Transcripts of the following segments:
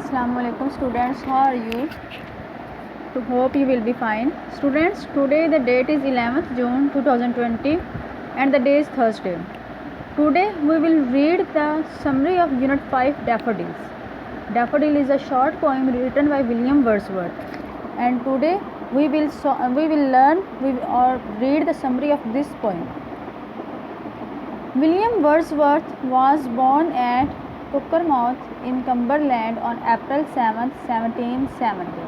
Assalamu alaikum students, how are you? To hope you will be fine. Students, today the date is 11th June 2020 and the day is Thursday. Today we will read the summary of Unit 5 Daffodils. Daffodil is a short poem written by William Wordsworth, and today we will read the summary of this poem. William Wordsworth was born at Cockermouth in Cumberland on April 7, 1770.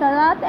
7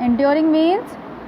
Enduring means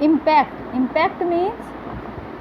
Impact means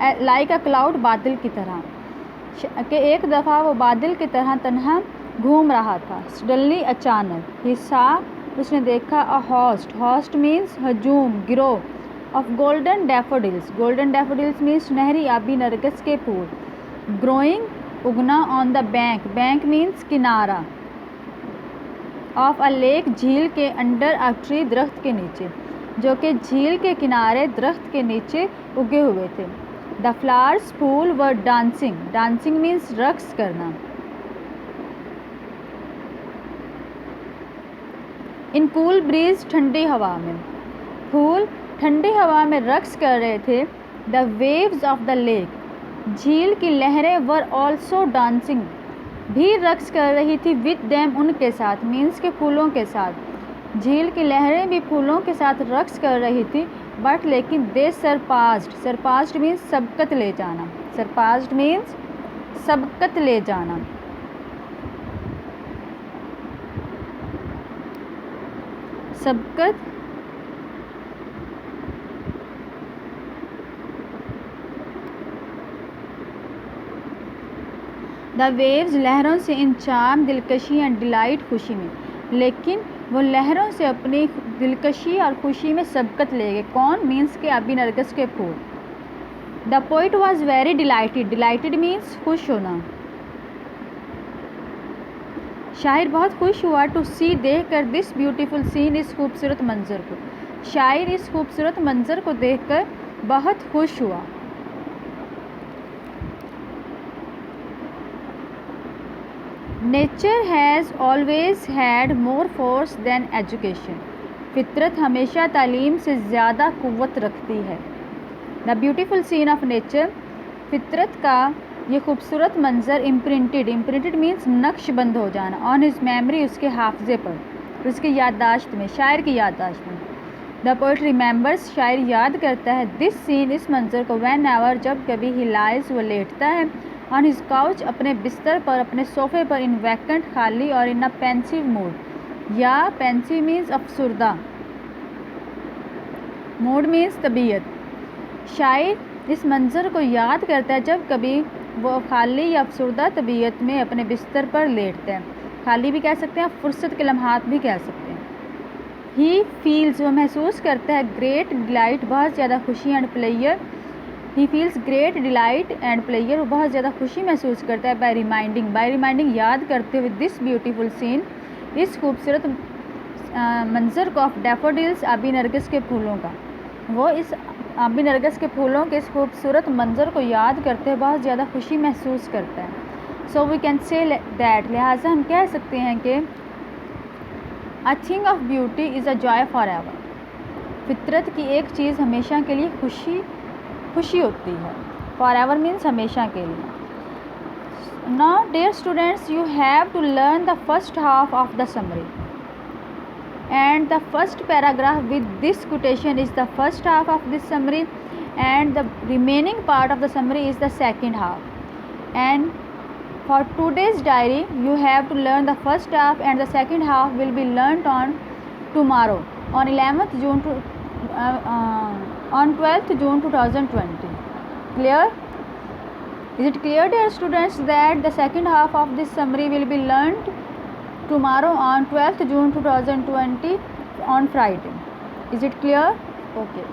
like a cloud بادل کی طرح کہ ایک دفعہ وہ بادل کی طرح تنہا گھوم رہا تھا. سڈنلی اچانک ہی سا اس نے دیکھا اے ہوسٹ مینس ہجوم گروہ of golden daffodils. Golden daffodils means سنہری آبی نرگس کے پھول. گروئنگ اگنا آن دا بینک مینس کنارہ آف اے لیک جھیل کے انڈر اے ٹری درخت کے نیچے جو کہ جھیل کے کنارے درخت کے نیچے اگے ہوئے تھے. دا فلاورس پھول ور ڈانسنگ مینس رقص کرنا. ان کول بریز ٹھنڈی ہوا میں پھول ٹھنڈی ہوا میں رقص کر رہے تھے. دا ویوز آف دا لیک جھیل کی لہریں ور آلسو ڈانسنگ بھی رقص کر رہی تھی. وتھ دیم ان کے ساتھ مینس کے پھولوں کے ساتھ. جھیل کی لہریں بھی پھولوں کے ساتھ رقص کر رہی تھی. بٹ لیکن دے سرپاسڈ مینس سبقت لے جانا. سرپاسڈ مینس سبقت لے جانا. سبقت دا ویوز لہروں سے ان چارم دلکشی اینڈ ڈیلائٹ خوشی میں. لیکن وہ لہروں سے اپنی دلکشی اور خوشی میں سبقت لے گئے. کون مینس کے آبی نرگس کے پھول. The poet was very delighted means خوش ہونا. شاعر بہت خوش ہوا ٹو سی دیکھ کر دس بیوٹیفل سین اس خوبصورت منظر کو. شاعر اس خوبصورت منظر کو دیکھ کر بہت خوش ہوا. Nature has always had more force than education. فطرت ہمیشہ تعلیم سے زیادہ قوت رکھتی ہے. The beautiful scene of nature فطرت کا یہ خوبصورت منظر امپرنٹڈ مینس نقش بند ہو جانا. آن ہز میموری اس کے حافظے پر اس کی یادداشت میں شاعر کی یادداشت میں. دا پوئٹ ریممبرس شاعر یاد کرتا ہے دس سین اس منظر کو وین ایور جب کبھی ہی لائز وہ لیٹتا ہے آن ہز کاؤچ اپنے بستر پر اپنے صوفے پر ان ویکنٹ خالی اور ان پینسیو موڈ یا پینسیو مینس افسردہ موڈ مینس طبیعت. شاعر اس منظر کو یاد کرتا ہے جب کبھی وہ خالی یا افسردہ طبیعت میں اپنے بستر پر لیٹتا ہے. خالی بھی کہہ سکتے ہیں فرصت کے لمحات بھی کہہ سکتے ہیں. ہی فیلز وہ محسوس کرتا ہے گریٹ ڈیلائٹ بہت زیادہ خوشی and player. He feels great delight and player وہ بہت زیادہ خوشی محسوس کرتا ہے. بائی ریمائنڈنگ یاد کرتے ہوئے دس بیوٹیفل سین اس خوبصورت منظر کو آف ڈیفوڈلس آبی نرگس کے پھولوں کا. وہ اس آبی نرگس کے پھولوں کے اس خوبصورت منظر کو یاد کرتے ہوئے بہت زیادہ خوشی محسوس کرتا ہے. سو وی کین سے دیٹ لہٰذا ہم کہہ سکتے ہیں کہ a thing of beauty is a joy for ever. فطرت کی ایک چیز ہمیشہ کے لیے خوشی ہوتی ہے. فار ایور مینس ہمیشہ کے لیے. Now dear students, you have to learn the first half of the summary and the first paragraph with this quotation is the first half of this summary and the remaining part of the summary is the second half. And for today's diary you have to learn the first half and the second half will be learnt on tomorrow on 11th June on 12th June 2020. Clear? Is it clear, dear students, that the second half of this summary will be learnt tomorrow on 12th June 2020 on Friday? Is it clear? Okay.